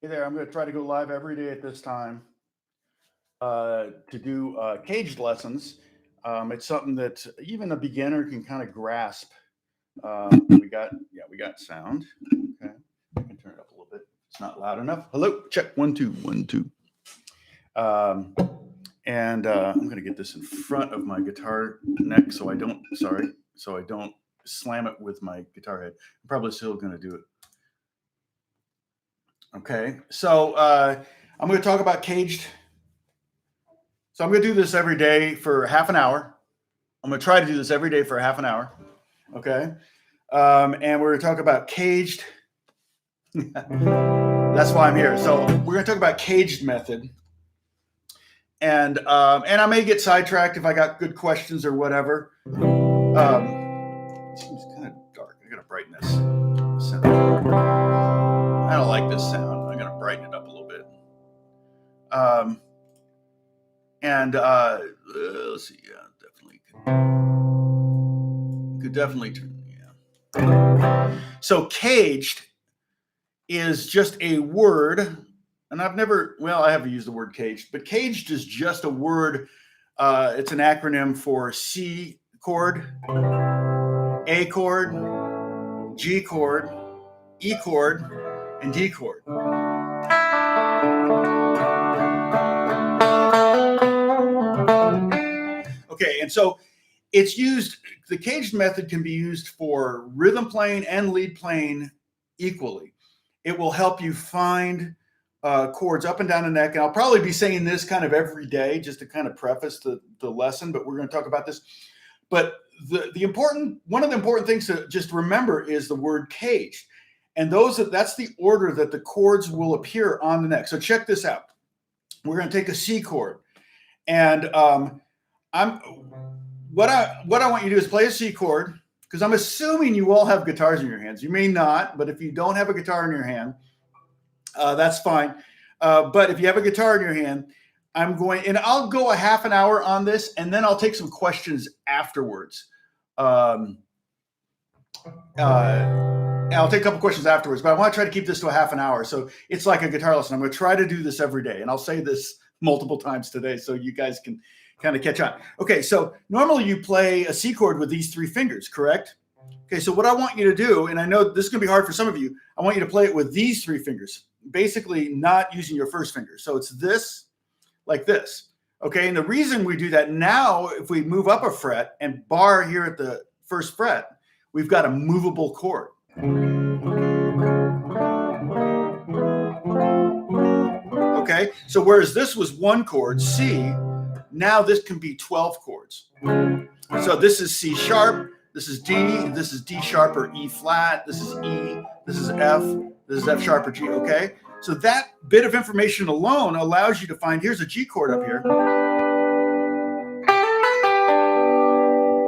Hey there, I'm going to try to go live every day at this time to do caged lessons. It's something that even a beginner can kind of grasp. We got sound. Okay, I can turn it up a little bit. It's not loud enough. Hello, check 1 2 1 2. I'm going to get this in front of my guitar neck so I don't slam it with my guitar head. I'm probably still going to do it. Okay, so I'm going to talk about caged. So I'm going to do this every day for half an hour. I'm going to try to do this every day for half an hour. Okay, and we're going to talk about caged. That's why I'm here. So we're going to talk about caged method. And I may get sidetracked if I got good questions or whatever. It seems kind of dark. I got to brighten this sound. I don't like this sound. I'm going to brighten it up a little bit. Let's see. Yeah, definitely could definitely turn. Yeah. So caged is just a word, and I have used the word caged, but caged is just a word. It's an acronym for C chord, A chord, G chord, E chord, and D chord. Okay, and so it's used, the caged method can be used for rhythm playing and lead playing equally. It will help you find chords up and down the neck. And I'll probably be saying this kind of every day just to kind of preface the lesson, but we're going to talk about this. But one of the important things to just remember is the word caged. And that's the order that the chords will appear on the neck. So check this out. We're going to take a C chord. And what I want you to do is play a C chord, because I'm assuming you all have guitars in your hands. You may not, but if you don't have a guitar in your hand, that's fine. But if you have a guitar in your hand, I'll go a half an hour on this, and then I'll take some questions afterwards. I'll take a couple questions afterwards, but I want to try to keep this to a half an hour. So it's like a guitar lesson. I'm going to try to do this every day, and I'll say this multiple times today so you guys can kind of catch on. Okay, so normally you play a C chord with these 3 fingers, correct? Okay, so what I want you to do, and I know this is going to be hard for some of you, I want you to play it with these 3 fingers, basically not using your first finger. So it's this, like this. Okay, and the reason we do that now, if we move up a fret and bar here at the first fret, we've got a movable chord. Okay, so whereas this was 1 chord, C, now this can be 12 chords. So this is C sharp, this is D, this is D sharp or E flat, this is E, this is F, this is F sharp or G, okay? So that bit of information alone allows you to find, here's a G chord up here.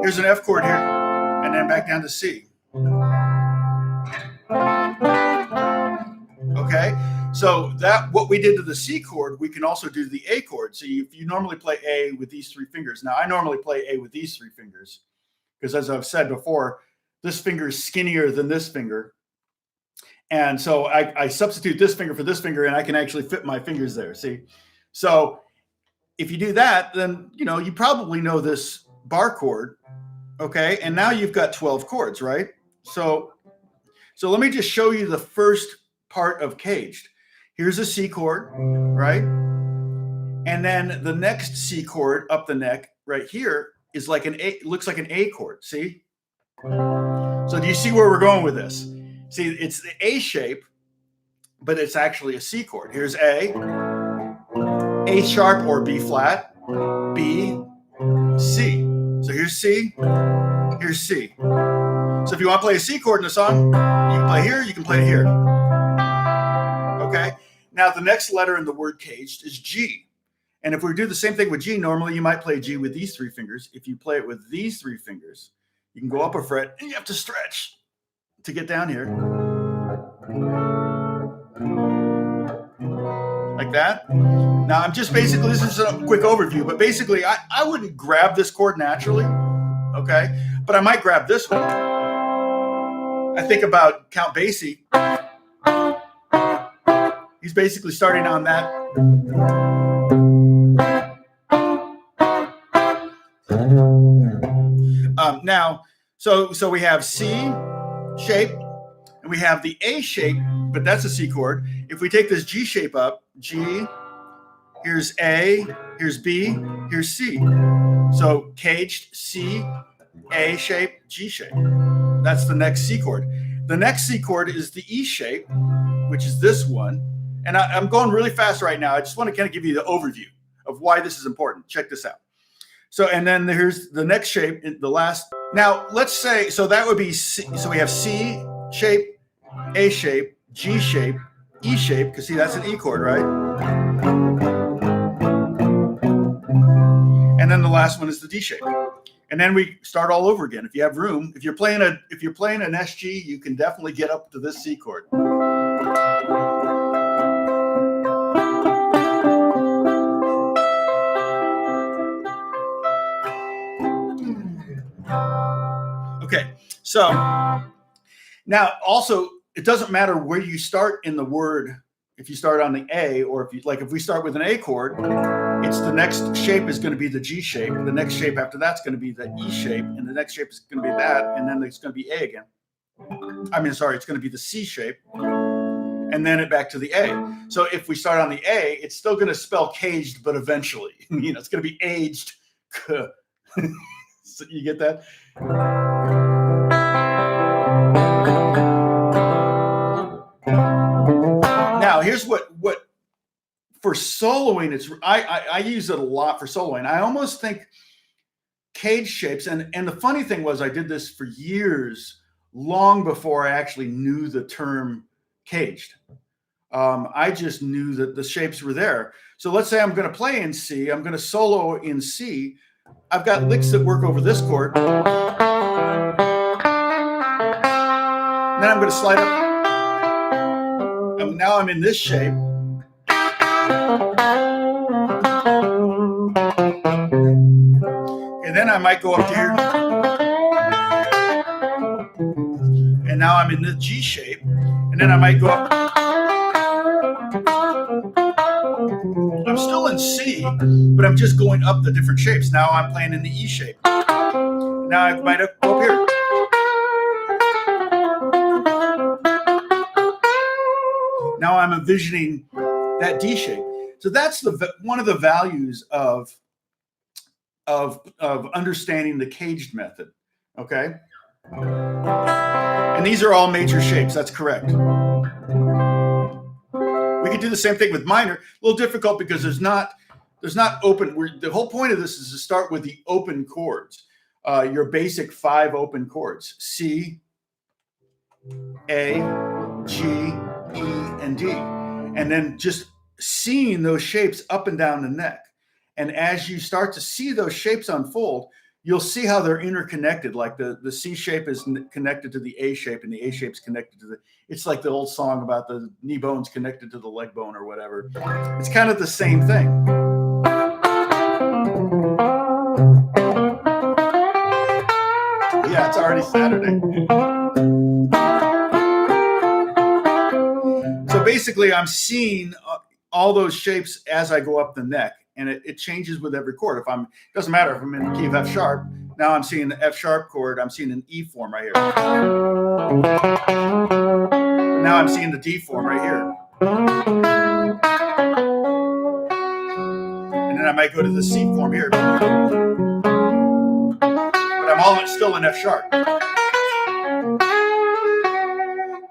Here's an F chord here, and then back down to C. Okay, so what we did to the C chord, we can also do to the A chord. So if you normally play A with these 3 fingers. Now, I normally play A with these 3 fingers because, as I've said before, this finger is skinnier than this finger. And so I substitute this finger for this finger, and I can actually fit my fingers there, see? So if you do that, then, you probably know this bar chord, okay? And now you've got 12 chords, right? So let me just show you the first part of caged. Here's a C chord, right? And then the next C chord up the neck right here is like looks like an A chord, see? So do you see where we're going with this? See, it's the A shape, but it's actually a C chord. Here's A sharp or B flat, B, C. So here's C, here's C. So if you want to play a C chord in a song, you can play here, you can play it here. Okay? Now the next letter in the word caged is G. And if we do the same thing with G, normally you might play G with these 3 fingers. If you play it with these 3 fingers, you can go up a fret and you have to stretch to get down here. Like that. Now I'm just this is a quick overview, but basically I wouldn't grab this chord naturally, okay? But I might grab this one. I think about Count Basie. he's basically starting on that. Now, so we have C shape, and we have the A shape, but that's a C chord. If we take this G shape up, G, here's A, here's B, here's C. So caged C, A shape, G shape. That's the next C chord. The next C chord is the E shape, which is this one. And I'm going really fast right now. I just want to kind of give you the overview of why this is important. Check this out. So, and then here's the next shape, the last. Now, let's say, so that would be C. So we have C shape, A shape, G shape, E shape, because see, that's an E chord, right? And then the last one is the D shape. And then we start all over again. If you have room, if you're playing an SG, you can definitely get up to this C chord. Okay, so now also it doesn't matter where you start in the word. If you start on the A, or if we start with an A chord, it's the next shape is going to be the G shape. The next shape after that's going to be the E shape, and the next shape is going to be that, and then it's going to be A again. It's going to be the C shape, and then it back to the A. So if we start on the A, it's still going to spell caged, but eventually, it's going to be aged. So you get that? Now here's what for soloing, I use it a lot for soloing. I almost think cage shapes, and the funny thing was I did this for years, long before I actually knew the term caged. I just knew that the shapes were there. So let's say I'm going to play in C, I'm going to solo in C. I've got licks that work over this chord. Then I'm going to slide up. And now I'm in this shape. And then I might go up to here. And now I'm in the G shape. And then I might go up. I'm still in C, but I'm just going up the different shapes. Now I'm playing in the E shape. Now I might go up here. Now I'm envisioning that D shape. So that's one of the values of understanding the caged method. Okay. And these are all major shapes. That's correct. We could do the same thing with minor. A little difficult because there's not open. The whole point of this is to start with the open chords. Your basic 5 open chords: C, A, G, E, and D. And then just seeing those shapes up and down the neck. And as you start to see those shapes unfold, you'll see how they're interconnected. Like the C shape is connected to the A shape, and the A shape's connected to it's like the old song about the knee bone's connected to the leg bone or whatever. It's kind of the same thing. Yeah, it's already Saturday. So basically, I'm seeing all those shapes as I go up the neck, and it changes with every chord. It doesn't matter if I'm in the key of F sharp. Now I'm seeing the F sharp chord. I'm seeing an E form right here. Now I'm seeing the D form right here. And then I might go to the C form here. But I'm still in F sharp.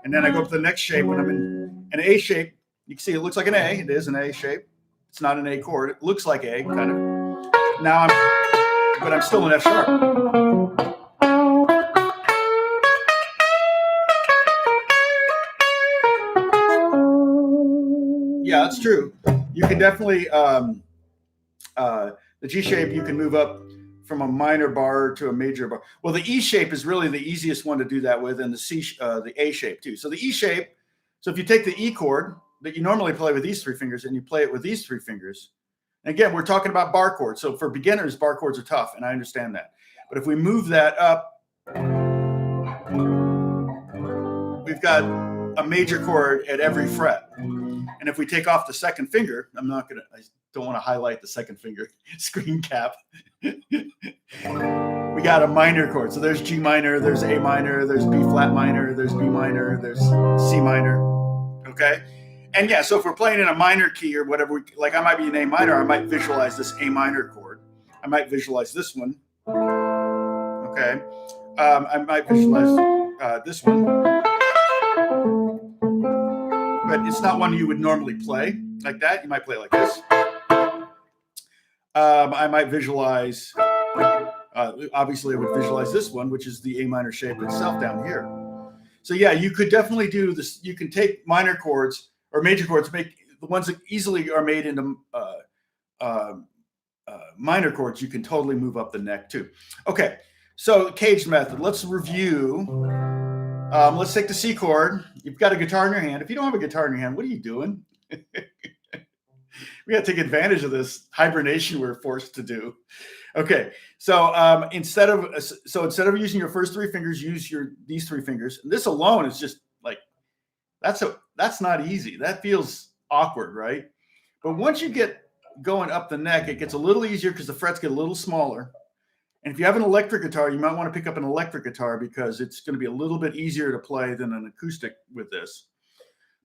And then I go up to the next shape when I'm in an A shape. You can see it looks like an A. It is an A shape. It's not an A chord. It looks like A, kind of. Now but I'm still in F sharp. Yeah, that's true. You can definitely, the G shape, you can move up from a minor bar to a major bar. Well, the E shape is really the easiest one to do that with, and the A shape too. So the E shape, so if you take the E chord that you normally play with these 3 fingers and you play it with these 3 fingers, and again, we're talking about bar chords. So for beginners, bar chords are tough, and I understand that. But if we move that up, we've got a major chord at every fret. And if we take off the second finger, I don't want to highlight the second finger screen cap. We got a minor chord. So there's G minor, there's A minor, there's B flat minor, there's B minor, there's C minor. Okay. And yeah, so if we're playing in a minor key or whatever, like I might be in A minor, I might visualize this A minor chord. I might visualize this one. Okay. I might visualize this one. But it's not one you would normally play like that. You might play like this. I might visualize, obviously I would visualize this one, which is the A minor shape itself down here. So yeah, you could definitely do this. You can take minor chords or major chords, make the ones that easily are made into minor chords. You can totally move up the neck too. Okay, so CAGED method. Let's review. Let's take the C chord. You've got a guitar in your hand. If you don't have a guitar in your hand, what are you doing? We got to take advantage of this hibernation we're forced to do. Okay, so instead of using your first three fingers, use these three fingers. And this alone is just like that's not easy. That feels awkward, right? But once you get going up the neck, it gets a little easier because the frets get a little smaller. And if you have an electric guitar, you might want to pick up an electric guitar because it's going to be a little bit easier to play than an acoustic with this.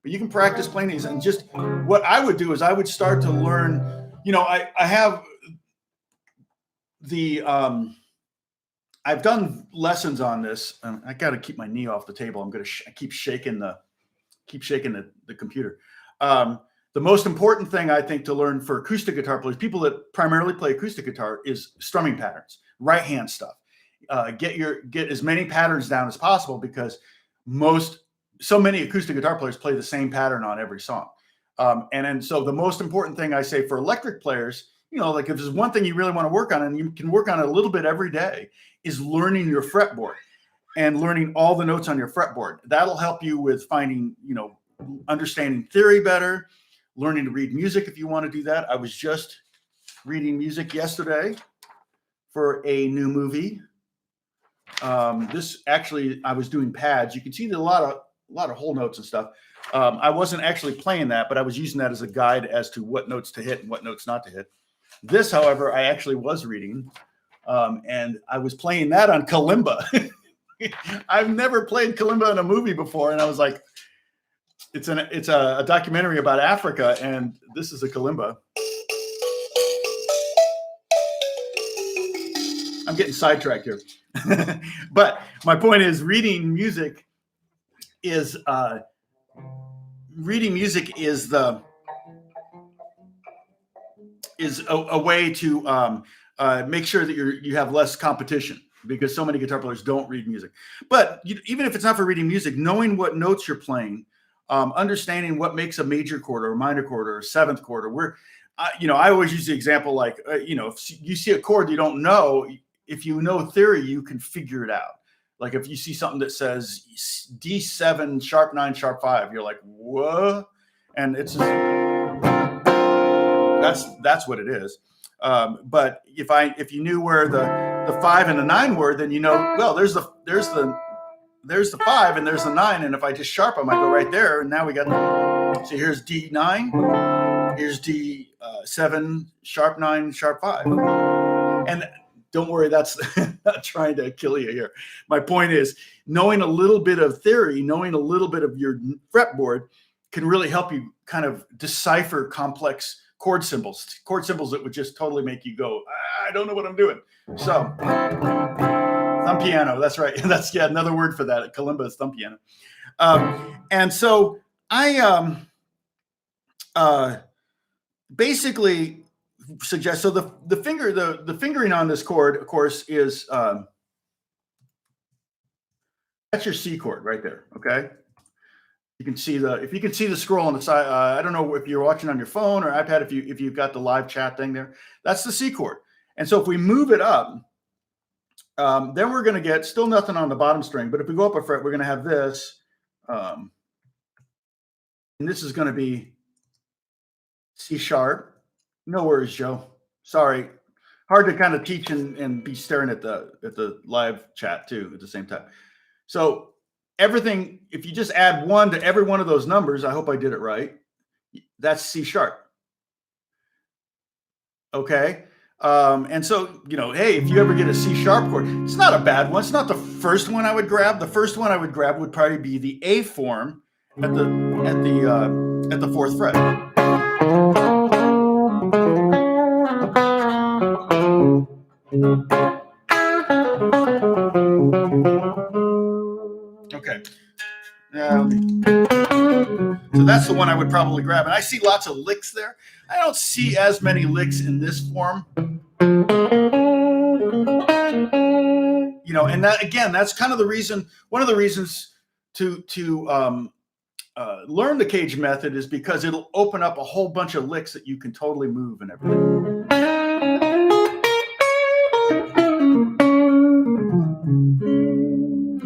But you can practice playing these. And just what I would do is I would start to learn, I have the, I've done lessons on this. I got to keep my knee off the table. I'm going to keep shaking the computer. The most important thing I think to learn for acoustic guitar players, people that primarily play acoustic guitar, is strumming patterns, right hand stuff. Get as many patterns down as possible because so many acoustic guitar players play the same pattern on every song. And so the most important thing I say for electric players, like if there's one thing you really want to work on, and you can work on it a little bit every day, is learning your fretboard and learning all the notes on your fretboard. That'll help you with finding, understanding theory better, learning to read music if you want to do that. I was just reading music yesterday for a new movie. This actually, I was doing pads. You can see a lot of whole notes and stuff. I wasn't actually playing that, but I was using that as a guide as to what notes to hit and what notes not to hit. This, however, I actually was reading, and I was playing that on kalimba. I've never played kalimba in a movie before, and I was like, it's a documentary about Africa, and this is a kalimba. I'm getting sidetracked here. But my point is, reading music is a way to make sure that you have less competition, because so many guitar players don't read music. But even if it's not for reading music, knowing what notes you're playing, understanding what makes a major chord or a minor chord or a seventh chord, or I always use the example like, if you see a chord you don't know, if you know theory, you can figure it out. Like if you see something that says D7, sharp 9, sharp 5, you're like, what? And it's that's what it is. But if you knew where the 5 and the 9 were, then well, there's the 5 and there's the 9, and if I just sharp them, I go right there, and now we got. So here's D9, here's D7, sharp 9, sharp 5, and don't worry, that's not trying to kill you here. My point is, knowing a little bit of theory, knowing a little bit of your fretboard can really help you kind of decipher complex chord symbols that would just totally make you go, I don't know what I'm doing. So thumb piano, that's right. That's another word for that. Kalimba is thumb piano. And so I basically suggest, so the fingering on this chord, of course, is that's your C chord right there. Okay, you can see if you can see the scroll on the side. I don't know if you're watching on your phone or iPad. If you've got the live chat thing there, that's the C chord. And so if we move it up, then we're going to get still nothing on the bottom string. But if we go up a fret, we're going to have this, and this is going to be C sharp. No worries, Joe. Sorry. Hard to kind of teach and be staring at the live chat too at the same time. So everything, if you just add 1 to every one of those numbers, I hope I did it right. That's C sharp. Okay. And so, you know, hey, if you ever get a C sharp chord, it's not a bad one. It's not the first one I would grab. The first one I would grab would probably be the A form at the fourth fret. Okay. So that's the one I would probably grab. And I see lots of licks there. I don't see as many licks in this form. You know, and that, again, that's kind of the reason, one of the reasons to learn the CAGED method is because it'll open up a whole bunch of licks that you can totally move and everything.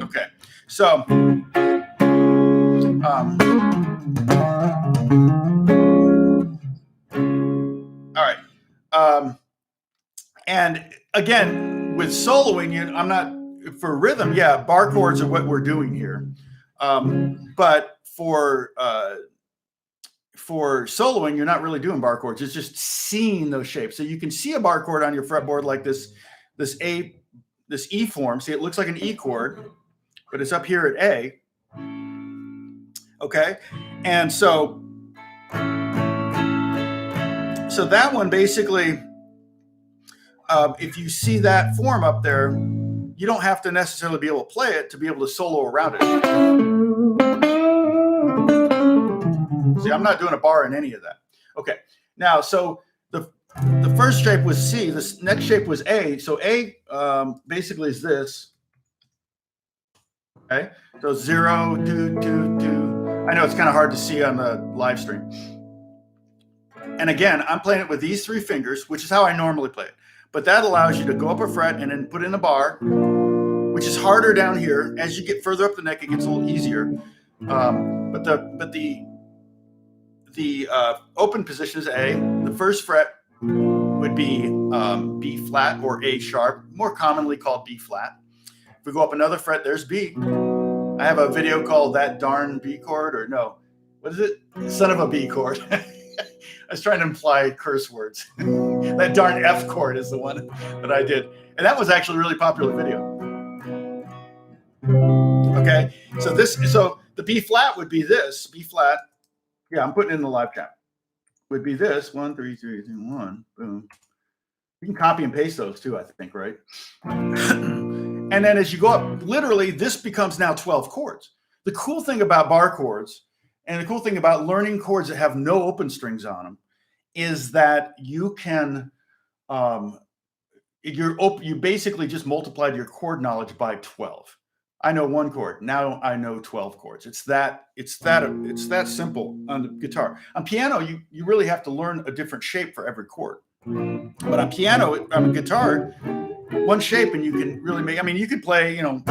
Okay, so all right. And again, with soloing, I'm not, for rhythm, yeah, bar chords are what we're doing here. But for soloing, you're not really doing bar chords. It's just seeing those shapes. So you can see a bar chord on your fretboard like this E form. See, it looks like an E chord, but it's up here at A. Okay, and so that one basically, if you see that form up there, you don't have to necessarily be able to play it to be able to solo around it. See, I'm not doing a bar in any of that. Okay, now, so the first shape was C, this next shape was A. So A basically is this. Okay, so 0, 2, 2, 2. I know it's kind of hard to see on the live stream. And again, I'm playing it with these 3 fingers, which is how I normally play it. But that allows you to go up a fret and then put in a bar, which is harder down here. As you get further up the neck, it gets a little easier. But the open position is A. The first fret would be B flat or A sharp, more commonly called B flat. If we go up another fret, there's B. I have a video called That Darn B Chord, or no, what is it? Son of a B chord. I was trying to imply curse words. That darn F chord is the one that I did. And that was actually a really popular video. Okay, so the B flat would be this, B flat. Yeah, I'm putting in the live chat. Would be this, 1, 3, 3, 2, 1, boom. You can copy and paste those too, I think, right? And then as you go up, literally, this becomes now 12 chords. The cool thing about bar chords, and the cool thing about learning chords that have no open strings on them, is that you can, you basically just multiplied your chord knowledge by 12. I know 1 chord. Now I know 12 chords. It's that simple on the guitar. On piano, you really have to learn a different shape for every chord. But on piano, on guitar, 1 shape and you can really make, I mean, you could play, you know,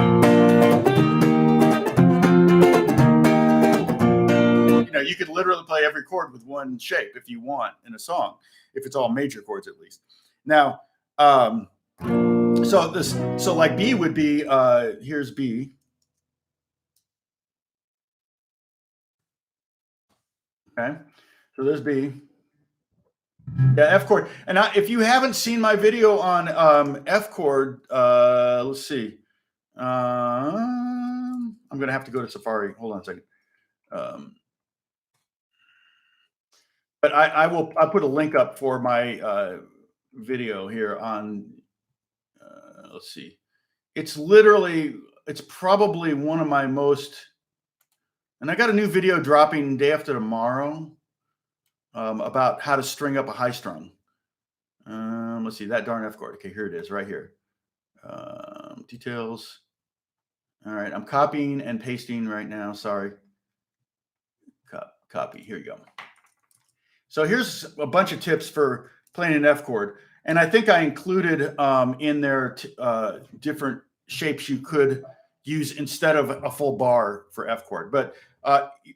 you could literally play every chord with 1 shape if you want in a song, if it's all major chords at least. Now, so like B would be, here's B. Okay, so there's B. Yeah, F chord. And if you haven't seen my video on F chord, let's see. I'm going to have to go to Safari. Hold on a second. But I'll put a link up for my video here on, let's see. It's probably one of my most, and I got a new video dropping day after tomorrow about how to string up a high strung. Let's see, that darn F chord. Okay, here it is, right here. Details. All right, I'm copying and pasting right now. Sorry. Copy. Here you go. So here's a bunch of tips for playing an F chord. And I think I included in there different shapes you could use instead of a full bar for F chord. But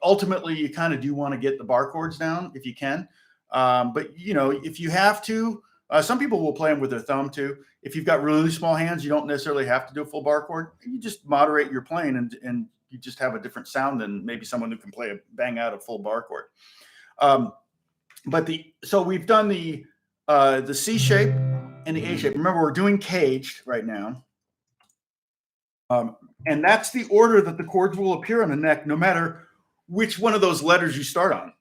ultimately, you kind of do want to get the bar chords down if you can. But, you know, if you have to, some people will play them with their thumb too. If you've got really small hands, you don't necessarily have to do a full bar chord. You just moderate your playing and you just have a different sound than maybe someone who can play bang out a full bar chord. So we've done the C shape and the A shape. Remember, we're doing caged right now. And that's the order that the chords will appear on the neck, no matter which one of those letters you start on.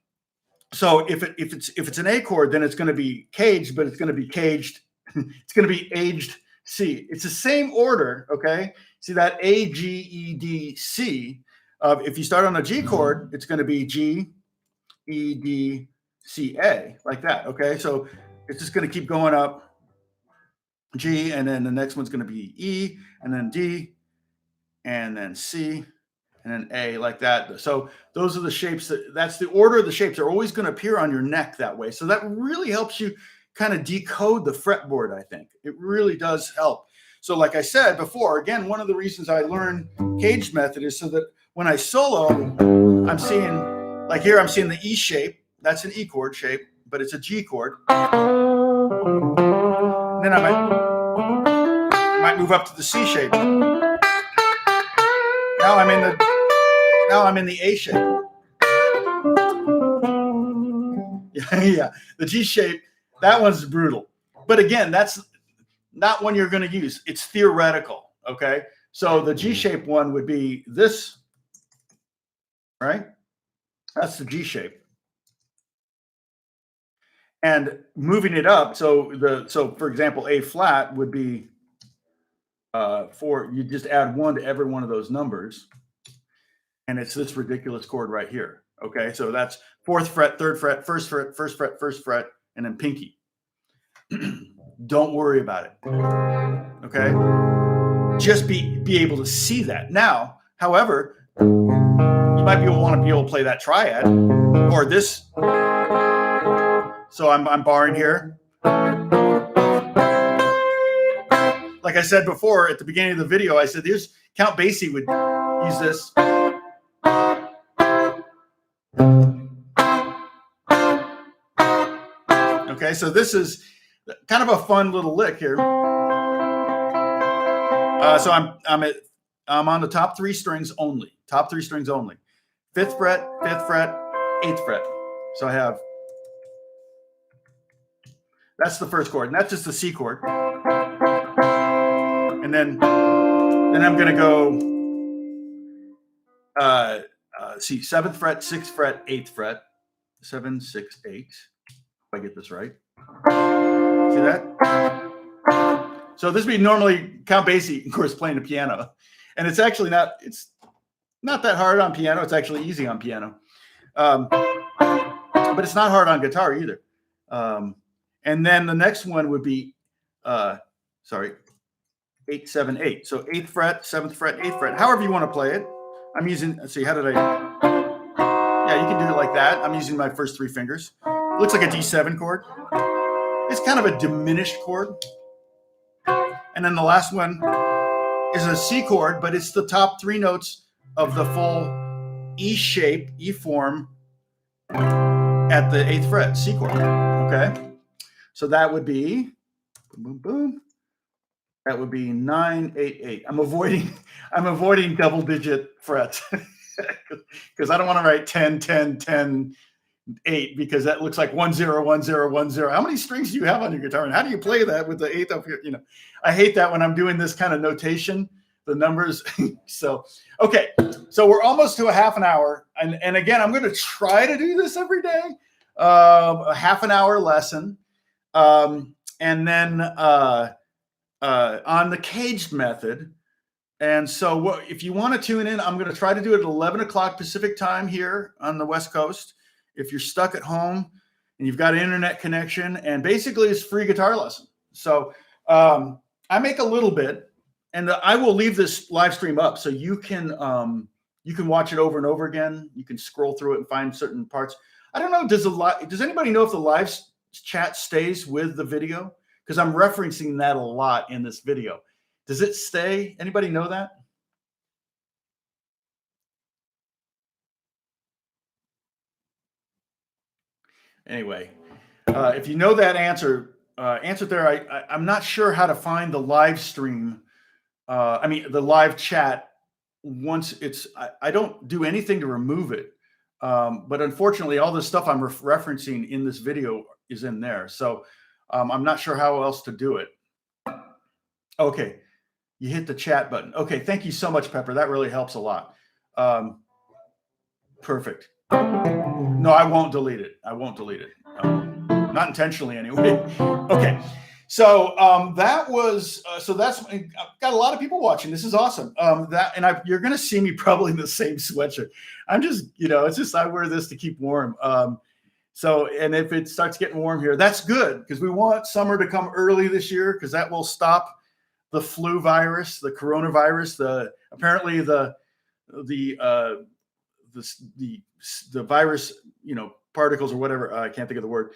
So if it's an A chord, then it's going to be caged, but it's going to be caged. It's going to be aged C. It's the same order, okay? See that A, G, E, D, C. If you start on a G chord, it's going to be G, E, D, C, A, like that, okay? So it's just going to keep going up, G, and then the next one's going to be E, and then D, and then C, and then A, like that. So those are the shapes that's the order of the shapes. They're always going to appear on your neck that way. So that really helps you kind of decode the fretboard, I think. It really does help. So like I said before, again, one of the reasons I learned CAGED method is so that when I solo, I'm seeing, like here, I'm seeing the E shape. That's an E chord shape, but it's a G chord. And then I might move up to the C shape. Now I'm in the A shape. Yeah, the G shape, that one's brutal. But again, that's not one you're going to use. It's theoretical, okay? So the G shape one would be this, right? That's the G shape. And moving it up, so for example, A flat would be you just add 1 to every one of those numbers, and it's this ridiculous chord right here. Okay, so that's 4th fret, 3rd fret, 1st fret, 1st fret, 1st fret, and then pinky. Don't worry about it. Okay, just be able to see that. Now, however, you might want to be able to play that triad or this. So I'm barring here. Like I said before at the beginning of the video, I said there's Count Basie would use this. Okay, so this is kind of a fun little lick here. So I'm on the top 3 strings only. Top 3 strings only. 5th fret, 5th fret, 8th fret. So I have, that's the first chord, and that's just the C chord. And then I'm going to go, see, 7th fret, 6th fret, 8th fret, 7, 6, 8. If I get this right. See that? So this would be normally Count Basie, of course, playing the piano. And it's actually not that hard on piano. It's actually easy on piano. But it's not hard on guitar either. And then the next one would be, 8, 7, 8. So 8th fret, 7th fret, 8th fret. However you want to play it. I'm using, let's see, how did I? Yeah, you can do it like that. I'm using my first 3 fingers. It looks like a D7 chord. It's kind of a diminished chord. And then the last one is a C chord, but it's the top 3 notes of the full E shape, E form at the 8th fret, C chord. Okay. So that would be, boom, boom, boom. That would be 9, 8, 8. I'm avoiding double-digit frets because I don't want to write 10, 10, 10, 8 because that looks like 1, 0, 1, 0, 1, 0. How many strings do you have on your guitar, and how do you play that with the 8th up here? You know, I hate that when I'm doing this kind of notation, the numbers. So, okay, so we're almost to a half an hour, and again, I'm going to try to do this every day, a half an hour lesson, and then on the CAGED method. And so if you want to tune in, I'm going to try to do it at 11 o'clock Pacific time here on the West Coast. If you're stuck at home and you've got an internet connection, and basically it's free guitar lesson. So I make a little bit, and I will leave this live stream up so you can watch it over and over again. You can scroll through it and find certain parts. I don't know. Does anybody know if the live chat stays with the video? Because I'm referencing that a lot in this video. Does it stay? Anybody know that? Anyway, if you know that answer there. I'm not sure how to find the live stream. The live chat once it's. I don't do anything to remove it. But unfortunately, all this stuff I'm referencing in this video is in there. So I'm not sure how else to do it. Okay. You hit the chat button. Okay. Thank you so much, Pepper. That really helps a lot. Perfect. No, I won't delete it. I won't delete it. Not intentionally anyway. Okay. So that was so that's I've got a lot of people watching. This is awesome. You're going to see me probably in the same sweatshirt. I'm just, it's just I wear this to keep warm. And if it starts getting warm here, that's good because we want summer to come early this year because that will stop the flu virus, the coronavirus, apparently the virus, particles or whatever. I can't think of the word.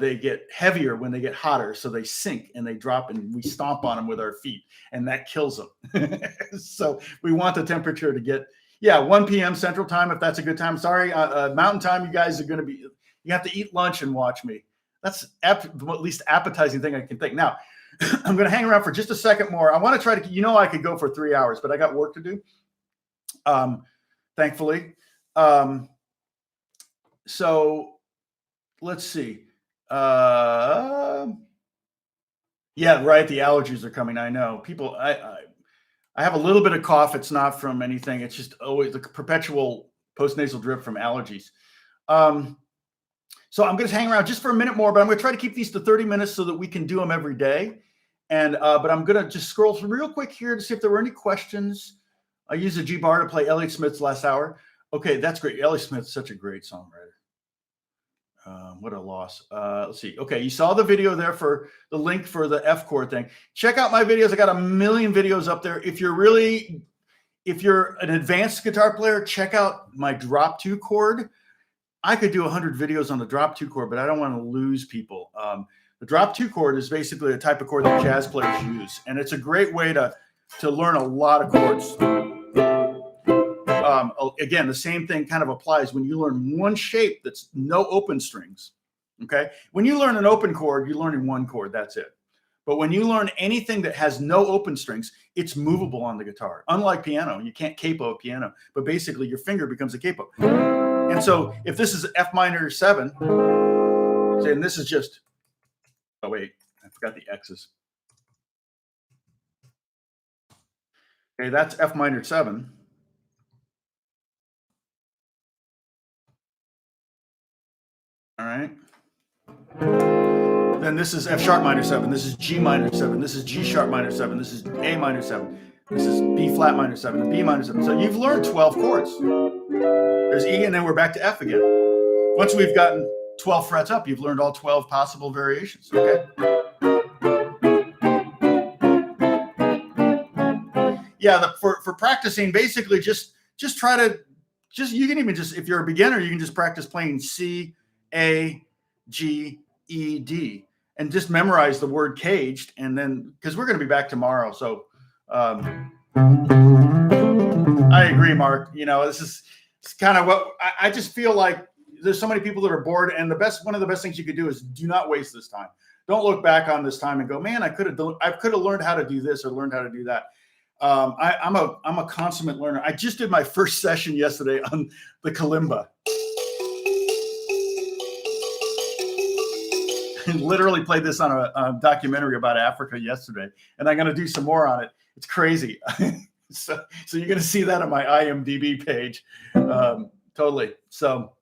They get heavier when they get hotter, so they sink and they drop, and we stomp on them with our feet, and that kills them. So we want the temperature to get 1 p.m. Central Time if that's a good time. Sorry, Mountain Time. You guys are going to be. You have to eat lunch and watch me. That's the least appetizing thing I can think. Now, I'm going to hang around for just a second more. I want to try to. I could go for 3 hours, but I got work to do. Thankfully. So let's see. Yeah, right. The allergies are coming. I know people. I have a little bit of cough. It's not from anything. It's just always the perpetual postnasal drip from allergies. So I'm going to hang around just for a minute more, but I'm going to try to keep these to 30 minutes so that we can do them every day. But I'm going to just scroll through real quick here to see if there were any questions. I used a G bar to play Elliott Smith's last hour. Okay, that's great. Elliott Smith's such a great songwriter. What a loss. Let's see. Okay, you saw the video there for the link for the F chord thing. Check out my videos. I got a million videos up there. If you're an advanced guitar player, check out my drop 2 chord. I could do 100 videos on the drop 2 chord, but I don't want to lose people. The drop 2 chord is basically a type of chord that jazz players use, and it's a great way to learn a lot of chords. Again, the same thing kind of applies when you learn one shape that's no open strings. Okay. When you learn an open chord, you're learning one chord. That's it. But when you learn anything that has no open strings, it's movable on the guitar. Unlike piano, you can't capo a piano, but basically your finger becomes a capo. And so if this is F minor 7, and this is just, oh wait, I forgot the X's. Okay, that's F minor 7. All right. Then this is F sharp minor 7. This is G minor 7. This is G sharp minor 7. This is A minor 7. This is B flat minor 7 and B minor 7. So you've learned 12 chords. There's E, and then we're back to F again. Once we've gotten 12 frets up, you've learned all 12 possible variations. Okay. Yeah, for practicing, basically just try to you can even if you're a beginner, you can just practice playing C, A, G, E, D, and just memorize the word caged. And then, because we're going to be back tomorrow. So I agree, Mark. This is kind of what I just feel like there's so many people that are bored. And one of the best things you could do is do not waste this time. Don't look back on this time and go, man, I could have learned how to do this or learned how to do that. I'm a consummate learner. I just did my first session yesterday on the kalimba. I literally played this on a documentary about Africa yesterday, and I'm going to do some more on it. It's crazy. So you're going to see that on my IMDb page. Totally. So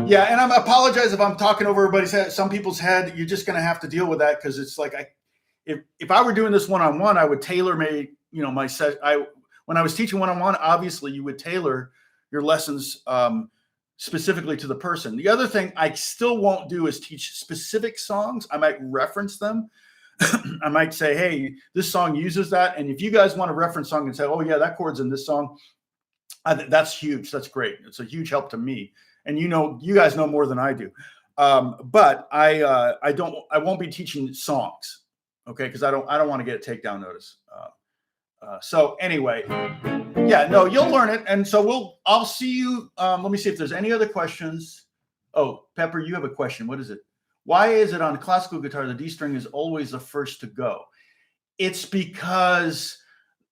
yeah, and I apologize if I'm talking over everybody's head, some people's head. You're just going to have to deal with that because it's like if I were doing this one-on-one, I would tailor-made, my set. When I was teaching one-on-one, obviously you would tailor your lessons specifically to the person. The other thing I still won't do is teach specific songs. I might reference them. I might say, hey, this song uses that. And if you guys want to reference song and say, oh yeah, that chord's in this song, that's huge. That's great. It's a huge help to me. And you guys know more than I do. But I won't be teaching songs. Okay, because I don't want to get a takedown notice. So anyway, yeah, no, you'll learn it, and so I'll see you. Let me see if there's any other questions. Oh, Pepper, you have a question. What is it? Why is it on classical guitar the D string is always the first to go? It's because,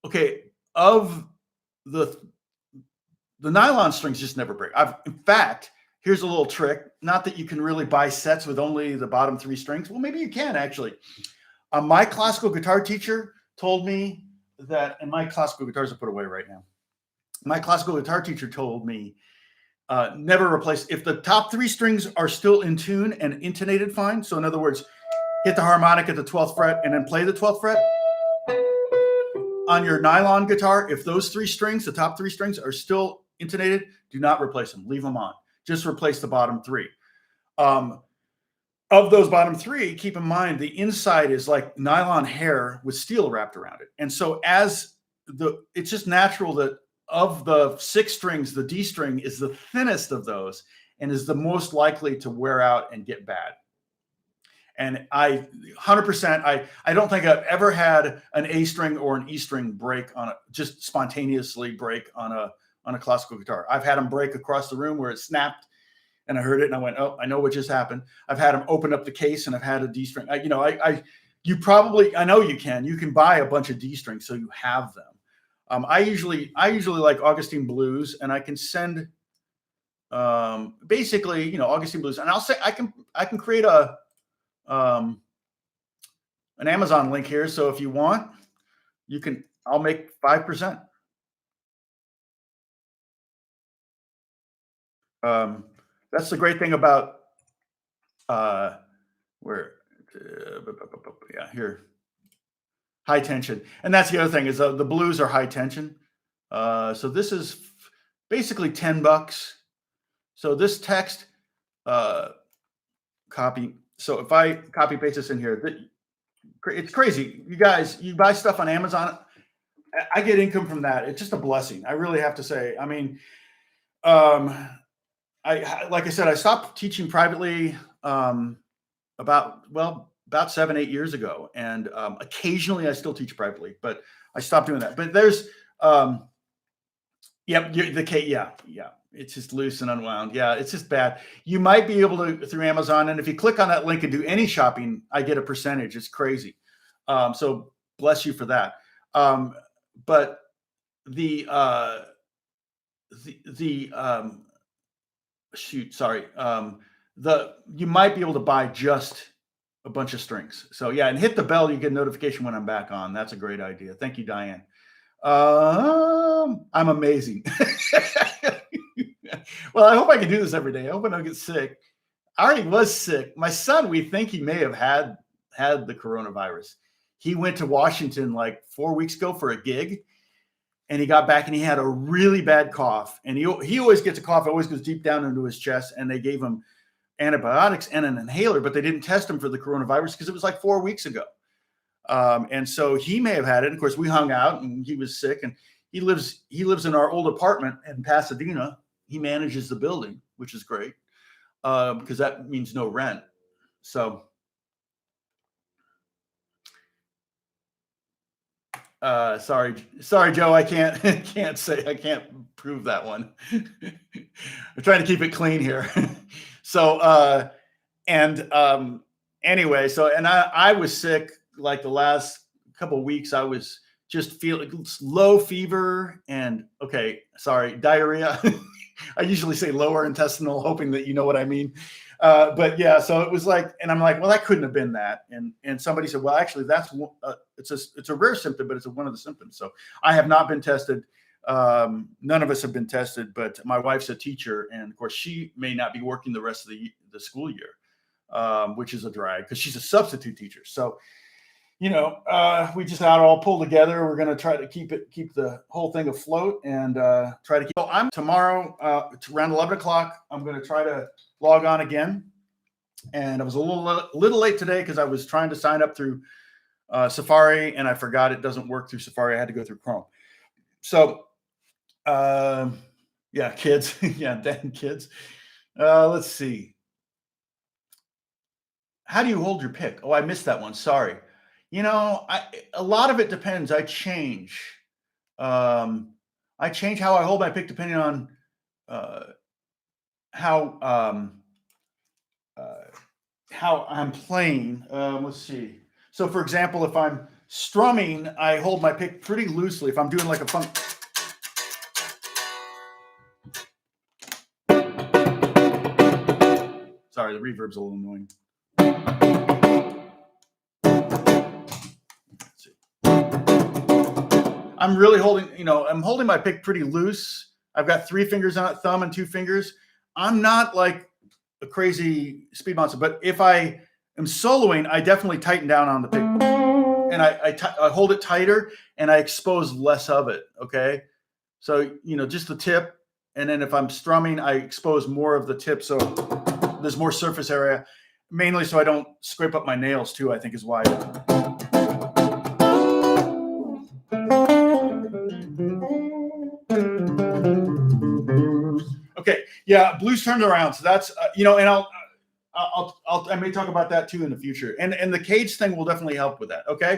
okay, of the the nylon strings just never break. In fact, here's a little trick. Not that you can really buy sets with only the bottom 3 strings. Well, maybe you can actually. My classical guitar teacher told me that, and my classical guitars are put away right now. My classical guitar teacher told me never replace, if the top 3 strings are still in tune and intonated fine. So in other words, hit the harmonic at the 12th fret and then play the 12th fret on your nylon guitar. If those 3 strings, the top 3 strings are still intonated, do not replace them. Leave them on. Just replace the bottom 3. Of those bottom 3, keep in mind the inside is like nylon hair with steel wrapped around it. And so it's just natural that of the 6 strings, the D string is the thinnest of those and is the most likely to wear out and get bad. And 100%, I don't think I've ever had an A string or an E string break just spontaneously break on a classical guitar. I've had them break across the room where it snapped and I heard it and I went, oh, I know what just happened. I've had them open up the case and I've had a D string. I know you can buy a bunch of D strings so you have them. I usually like Augustine Blues, and I can send basically, Augustine Blues, and I'll say I can create an Amazon link here. So if you want, I'll make 5%. That's the great thing about here, high tension. And that's the other thing is the blues are high tension. So this is basically $10. So this text copy. So if I copy paste this in here, it's crazy. You guys, you buy stuff on Amazon. I get income from that. It's just a blessing. I really have to say. I mean, like I said, I stopped teaching privately about 7-8 years ago, and occasionally I still teach privately, but I stopped doing that. But there's it's just loose and unwound. Yeah, it's just bad. You might be able to through Amazon, and if you click on that link and do any shopping, I get a percentage. It's crazy. So bless you for that. But you might be able to buy just a bunch of strings. So yeah, and hit the bell. You get a notification when I'm back on. That's a great idea. Thank you, Diane. I'm amazing. Well, I hope I can do this every day. I hope I don't get sick. I already was sick. My son, we think he may have had the coronavirus. He went to Washington like 4 weeks ago for a gig, and he got back and he had a really bad cough. And he always gets a cough. It always goes deep down into his chest. And they gave him antibiotics and an inhaler, but they didn't test him for the coronavirus because it was like 4 weeks ago. And so he may have had it. Of course, we hung out and he was sick, and he lives in our old apartment in Pasadena. He manages the building, which is great because that means no rent. So sorry, Joe. I can't prove that one. I'm trying to keep it clean here. So anyway, and I was sick like the last couple of weeks. I was just feeling low fever and diarrhea. I usually say lower intestinal, hoping that you know what I mean. But yeah, so it was like, and I'm like, well, that couldn't have been that. And somebody said, well, actually, that's it's a rare symptom, but it's one of the symptoms. So I have not been tested. None of us have been tested, but my wife's a teacher, and of course, she may not be working the rest of the school year, which is a drag because she's a substitute teacher. So we just all pull together. We're going to try to keep the whole thing afloat and try to keep. So I'm tomorrow around 11 o'clock. I'm going to try to log on again. And I was a little late today because I was trying to sign up through Safari, and I forgot it doesn't work through Safari. I had to go through Chrome. So kids, damn kids. Let's see. How do you hold your pick? Oh, I missed that one. Sorry. A lot of it depends. I change how I hold my pick depending on how I'm playing. Let's see. So, for example, if I'm strumming, I hold my pick pretty loosely. If I'm doing like a funk, Sorry, the reverb's a little annoying. Let's see. I'm really holding, I'm holding my pick pretty loose. I've got 3 fingers on it, thumb and 2 fingers. I'm not like a crazy speed monster, but if I am soloing, I definitely tighten down on the pick, and I hold it tighter, and I expose less of it. Okay, so just the tip, and then if I'm strumming, I expose more of the tip, so there's more surface area, mainly so I don't scrape up my nails too. I think is why. Okay, yeah, blues turned around, so that's and I may talk about that too in the future, and the cage thing will definitely help with that. Okay,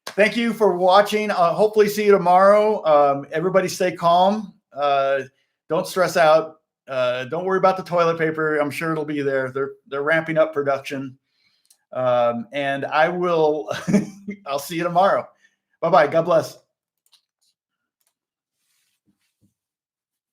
thank you for watching. Hopefully see you tomorrow. Everybody stay calm. Don't stress out. Don't worry about the toilet paper. I'm sure it'll be there. They're ramping up production, and I will. I'll see you tomorrow. Bye bye. God bless.